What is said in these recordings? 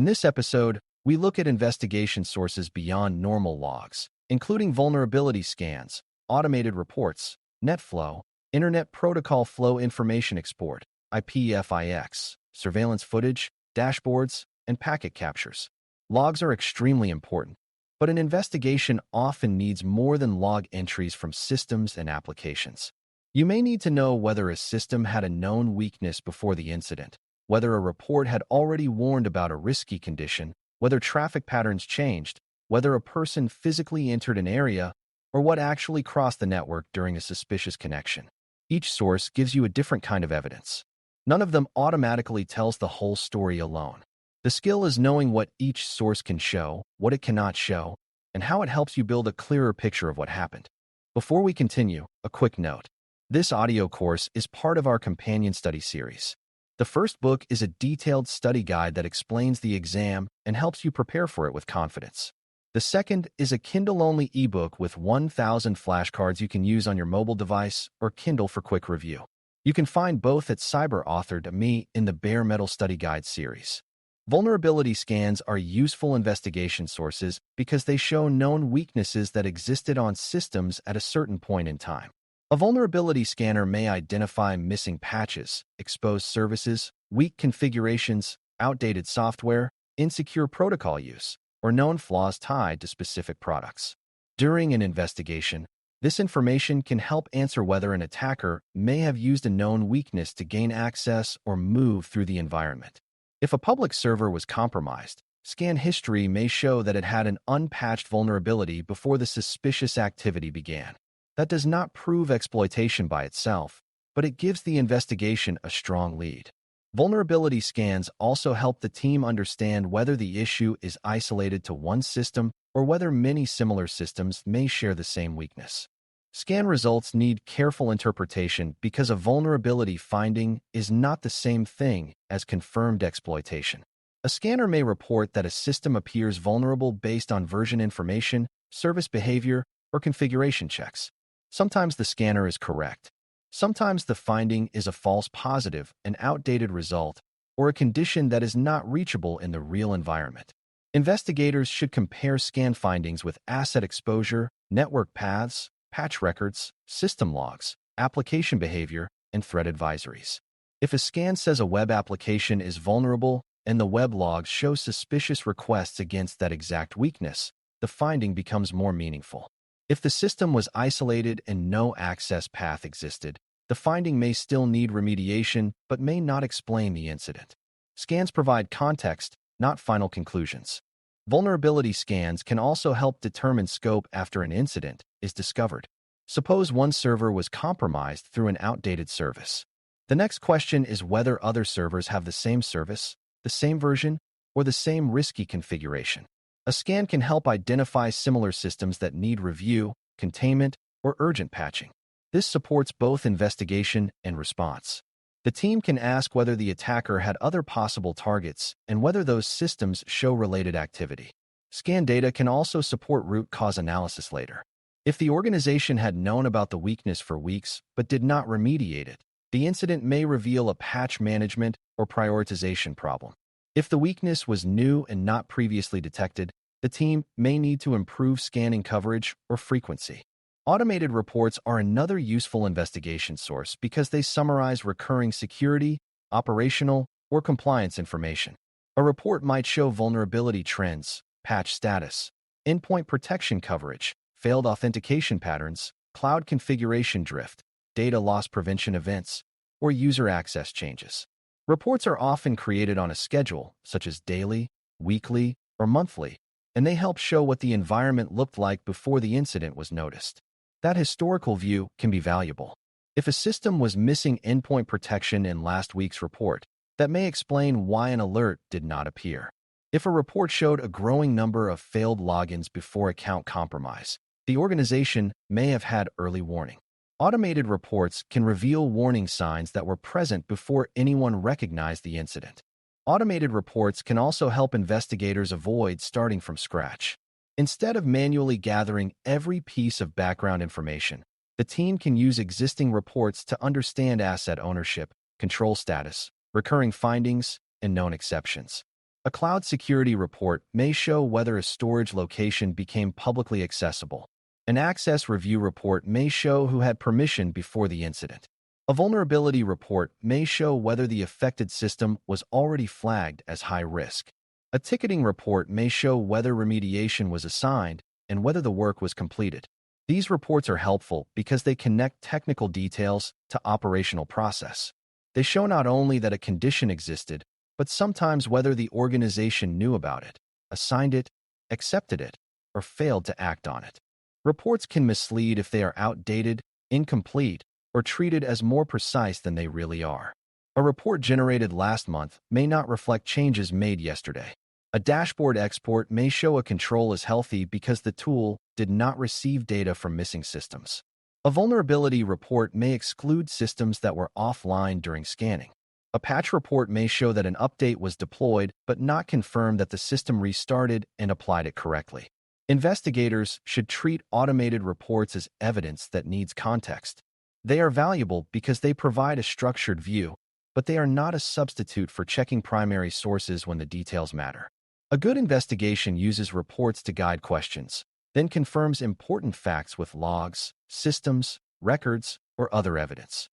In this episode, we look at investigation sources beyond normal logs, including vulnerability scans, automated reports, NetFlow, Internet Protocol Flow Information Export, IPFIX, surveillance footage, dashboards, and packet captures. Logs are extremely important, but an investigation often needs more than log entries from systems and applications. You may need to know whether a system had a known weakness before the incident, whether a report had already warned about a risky condition, whether traffic patterns changed, whether a person physically entered an area, or what actually crossed the network during a suspicious connection. Each source gives you a different kind of evidence. None of them automatically tells the whole story alone. The skill is knowing what each source can show, what it cannot show, and how it helps you build a clearer picture of what happened. Before we continue, a quick note. This audio course is part of our companion study series. The first book is a detailed study guide that explains the exam and helps you prepare for it with confidence. The second is a Kindle-only ebook with 1,000 flashcards you can use on your mobile device or Kindle for quick review. You can find both at Cyber.Me in the Bare Metal Study Guide series. Vulnerability scans are useful investigation sources because they show known weaknesses that existed on systems at a certain point in time. A vulnerability scanner may identify missing patches, exposed services, weak configurations, outdated software, insecure protocol use, or known flaws tied to specific products. During an investigation, this information can help answer whether an attacker may have used a known weakness to gain access or move through the environment. If a public server was compromised, scan history may show that it had an unpatched vulnerability before the suspicious activity began. That does not prove exploitation by itself, but it gives the investigation a strong lead. Vulnerability scans also help the team understand whether the issue is isolated to one system or whether many similar systems may share the same weakness. Scan results need careful interpretation because a vulnerability finding is not the same thing as confirmed exploitation. A scanner may report that a system appears vulnerable based on version information, service behavior, or configuration checks. Sometimes the scanner is correct. Sometimes the finding is a false positive, an outdated result, or a condition that is not reachable in the real environment. Investigators should compare scan findings with asset exposure, network paths, patch records, system logs, application behavior, and threat advisories. If a scan says a web application is vulnerable and the web logs show suspicious requests against that exact weakness, the finding becomes more meaningful. If the system was isolated and no access path existed, the finding may still need remediation but may not explain the incident. Scans provide context, not final conclusions. Vulnerability scans can also help determine scope after an incident is discovered. Suppose one server was compromised through an outdated service. The next question is whether other servers have the same service, the same version, or the same risky configuration. A scan can help identify similar systems that need review, containment, or urgent patching. This supports both investigation and response. The team can ask whether the attacker had other possible targets and whether those systems show related activity. Scan data can also support root cause analysis later. If the organization had known about the weakness for weeks but did not remediate it, the incident may reveal a patch management or prioritization problem. If the weakness was new and not previously detected, the team may need to improve scanning coverage or frequency. Automated reports are another useful investigation source because they summarize recurring security, operational, or compliance information. A report might show vulnerability trends, patch status, endpoint protection coverage, failed authentication patterns, cloud configuration drift, data loss prevention events, or user access changes. Reports are often created on a schedule, such as daily, weekly, or monthly, and they help show what the environment looked like before the incident was noticed. That historical view can be valuable. If a system was missing endpoint protection in last week's report, that may explain why an alert did not appear. If a report showed a growing number of failed logins before account compromise, the organization may have had early warning. Automated reports can reveal warning signs that were present before anyone recognized the incident. Automated reports can also help investigators avoid starting from scratch. Instead of manually gathering every piece of background information, the team can use existing reports to understand asset ownership, control status, recurring findings, and known exceptions. A cloud security report may show whether a storage location became publicly accessible. An access review report may show who had permission before the incident. A vulnerability report may show whether the affected system was already flagged as high risk. A ticketing report may show whether remediation was assigned and whether the work was completed. These reports are helpful because they connect technical details to operational process. They show not only that a condition existed, but sometimes whether the organization knew about it, assigned it, accepted it, or failed to act on it. Reports can mislead if they are outdated, incomplete, or treated as more precise than they really are. A report generated last month may not reflect changes made yesterday. A dashboard export may show a control is healthy because the tool did not receive data from missing systems. A vulnerability report may exclude systems that were offline during scanning. A patch report may show that an update was deployed but not confirm that the system restarted and applied it correctly. Investigators should treat automated reports as evidence that needs context. They are valuable because they provide a structured view, but they are not a substitute for checking primary sources when the details matter. A good investigation uses reports to guide questions, then confirms important facts with logs, systems, records, or other evidence.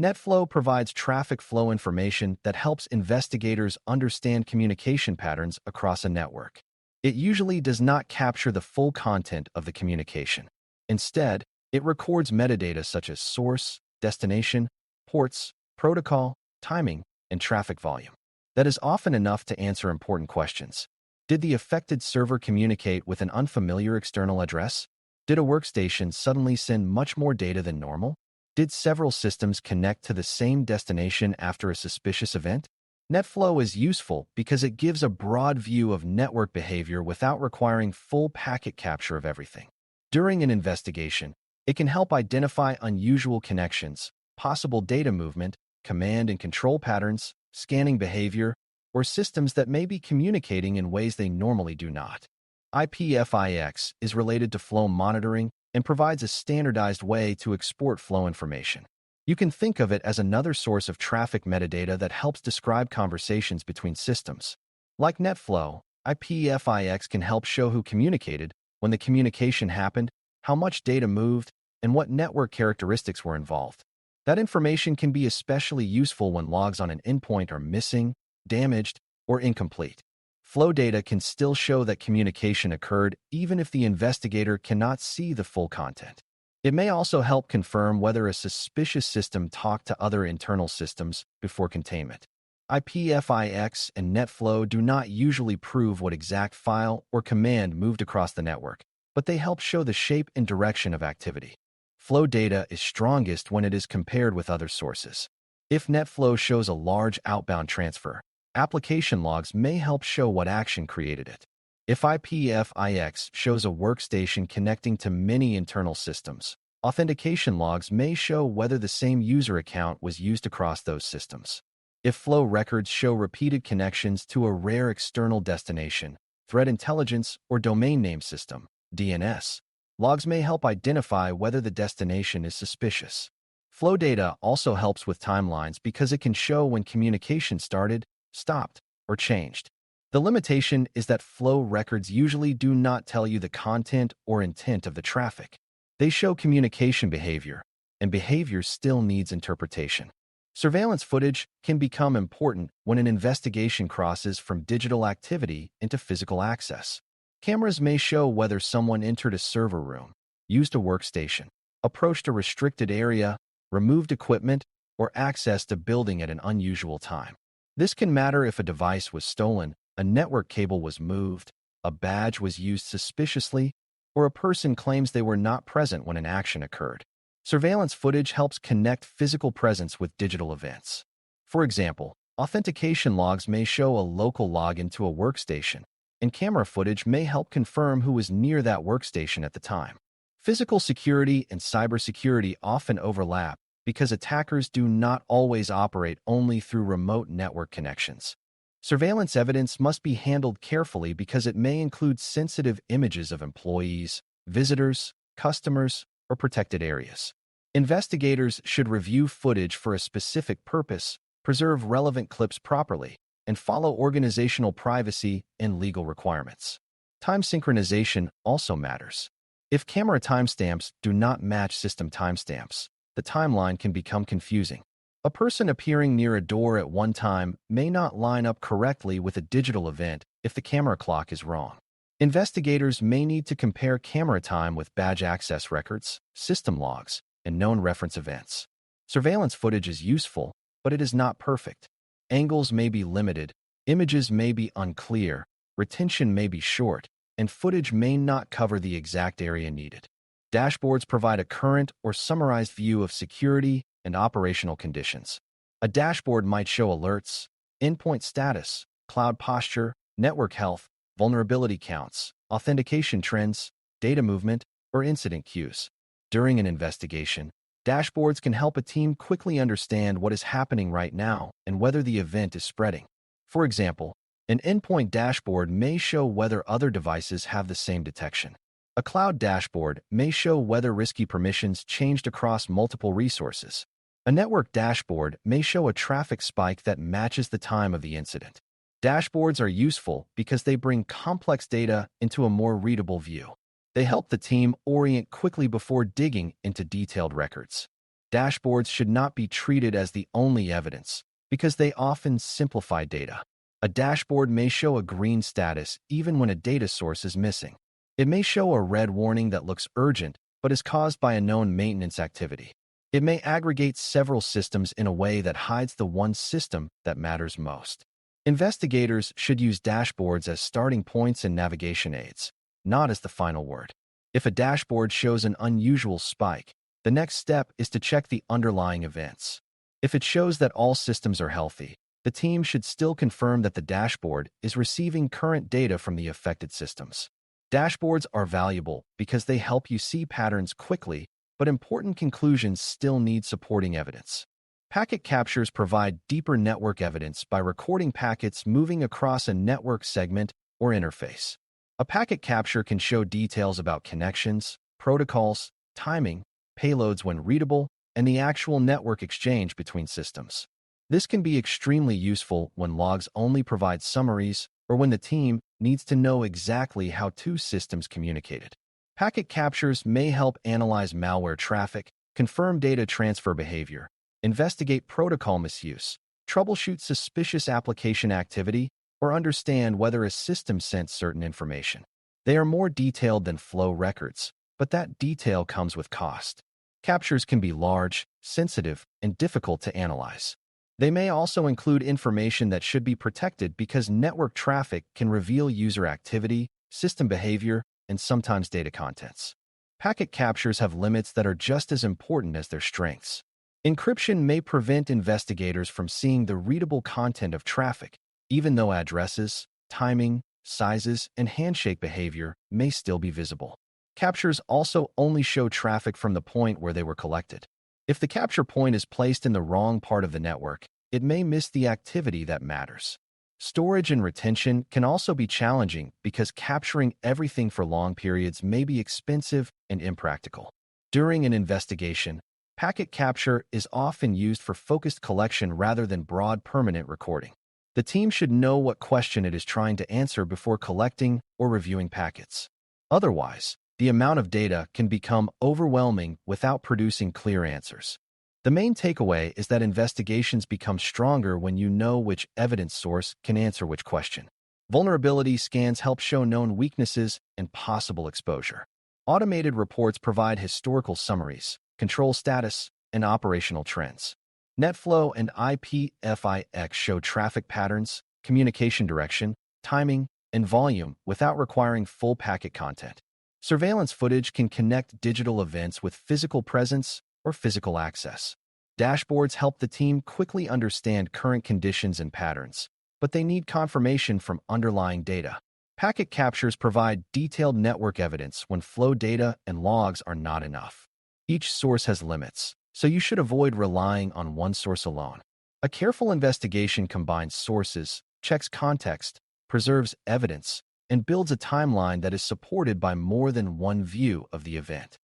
NetFlow provides traffic flow information that helps investigators understand communication patterns across a network. It usually does not capture the full content of the communication. Instead, it records metadata such as source, destination, ports, protocol, timing, and traffic volume. That is often enough to answer important questions. Did the affected server communicate with an unfamiliar external address? Did a workstation suddenly send much more data than normal? Did several systems connect to the same destination after a suspicious event? NetFlow is useful because it gives a broad view of network behavior without requiring full packet capture of everything. During an investigation, it can help identify unusual connections, possible data movement, command and control patterns, scanning behavior, or systems that may be communicating in ways they normally do not. IPFIX is related to flow monitoring and provides a standardized way to export flow information. You can think of it as another source of traffic metadata that helps describe conversations between systems. Like NetFlow, IPFIX can help show who communicated, when the communication happened, how much data moved, and what network characteristics were involved. That information can be especially useful when logs on an endpoint are missing, damaged, or incomplete. Flow data can still show that communication occurred even if the investigator cannot see the full content. It may also help confirm whether a suspicious system talked to other internal systems before containment. IPFIX and NetFlow do not usually prove what exact file or command moved across the network, but they help show the shape and direction of activity. Flow data is strongest when it is compared with other sources. If NetFlow shows a large outbound transfer, application logs may help show what action created it. If IPFIX shows a workstation connecting to many internal systems, authentication logs may show whether the same user account was used across those systems. If flow records show repeated connections to a rare external destination, threat intelligence, or domain name system, DNS, logs may help identify whether the destination is suspicious. Flow data also helps with timelines because it can show when communication started, stopped, or changed. The limitation is that flow records usually do not tell you the content or intent of the traffic. They show communication behavior, and behavior still needs interpretation. Surveillance footage can become important when an investigation crosses from digital activity into physical access. Cameras may show whether someone entered a server room, used a workstation, approached a restricted area, removed equipment, or accessed a building at an unusual time. This can matter if a device was stolen, a network cable was moved, a badge was used suspiciously, or a person claims they were not present when an action occurred. Surveillance footage helps connect physical presence with digital events. For example, authentication logs may show a local login to a workstation, and camera footage may help confirm who was near that workstation at the time. Physical security and cybersecurity often overlap because attackers do not always operate only through remote network connections. Surveillance evidence must be handled carefully because it may include sensitive images of employees, visitors, customers, or protected areas. Investigators should review footage for a specific purpose, preserve relevant clips properly, and follow organizational privacy and legal requirements. Time synchronization also matters. If camera timestamps do not match system timestamps, the timeline can become confusing. A person appearing near a door at one time may not line up correctly with a digital event if the camera clock is wrong. Investigators may need to compare camera time with badge access records, system logs, and known reference events. Surveillance footage is useful, but it is not perfect. Angles may be limited, images may be unclear, retention may be short, and footage may not cover the exact area needed. Dashboards provide a current or summarized view of security and operational conditions. A dashboard might show alerts, endpoint status, cloud posture, network health, vulnerability counts, authentication trends, data movement, or incident queues. During an investigation, dashboards can help a team quickly understand what is happening right now and whether the event is spreading. For example, an endpoint dashboard may show whether other devices have the same detection. A cloud dashboard may show whether risky permissions changed across multiple resources. A network dashboard may show a traffic spike that matches the time of the incident. Dashboards are useful because they bring complex data into a more readable view. They help the team orient quickly before digging into detailed records. Dashboards should not be treated as the only evidence because they often simplify data. A dashboard may show a green status even when a data source is missing. It may show a red warning that looks urgent but is caused by a known maintenance activity. It may aggregate several systems in a way that hides the one system that matters most. Investigators should use dashboards as starting points and navigation aids, not as the final word. If a dashboard shows an unusual spike, the next step is to check the underlying events. If it shows that all systems are healthy, the team should still confirm that the dashboard is receiving current data from the affected systems. Dashboards are valuable because they help you see patterns quickly, but important conclusions still need supporting evidence. Packet captures provide deeper network evidence by recording packets moving across a network segment or interface. A packet capture can show details about connections, protocols, timing, payloads when readable, and the actual network exchange between systems. This can be extremely useful when logs only provide summaries or when the team needs to know exactly how two systems communicated. Packet captures may help analyze malware traffic, confirm data transfer behavior, investigate protocol misuse, troubleshoot suspicious application activity, or understand whether a system sent certain information. They are more detailed than flow records, but that detail comes with cost. Captures can be large, sensitive, and difficult to analyze. They may also include information that should be protected because network traffic can reveal user activity, system behavior, and sometimes data contents. Packet captures have limits that are just as important as their strengths. Encryption may prevent investigators from seeing the readable content of traffic, even though addresses, timing, sizes, and handshake behavior may still be visible. Captures also only show traffic from the point where they were collected. If the capture point is placed in the wrong part of the network, it may miss the activity that matters. Storage and retention can also be challenging because capturing everything for long periods may be expensive and impractical. During an investigation, packet capture is often used for focused collection rather than broad permanent recording. The team should know what question it is trying to answer before collecting or reviewing packets. Otherwise, the amount of data can become overwhelming without producing clear answers. The main takeaway is that investigations become stronger when you know which evidence source can answer which question. Vulnerability scans help show known weaknesses and possible exposure. Automated reports provide historical summaries, control status, and operational trends. NetFlow and IPFIX show traffic patterns, communication direction, timing, and volume without requiring full packet content. Surveillance footage can connect digital events with physical presence or physical access. Dashboards help the team quickly understand current conditions and patterns, but they need confirmation from underlying data. Packet captures provide detailed network evidence when flow data and logs are not enough. Each source has limits, so you should avoid relying on one source alone. A careful investigation combines sources, checks context, preserves evidence, and builds a timeline that is supported by more than one view of the event.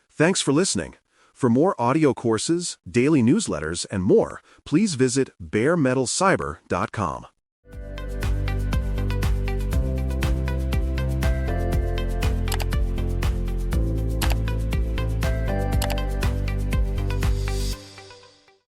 Thanks for listening. For more audio courses, daily newsletters, and more, please visit baremetalcyber.com.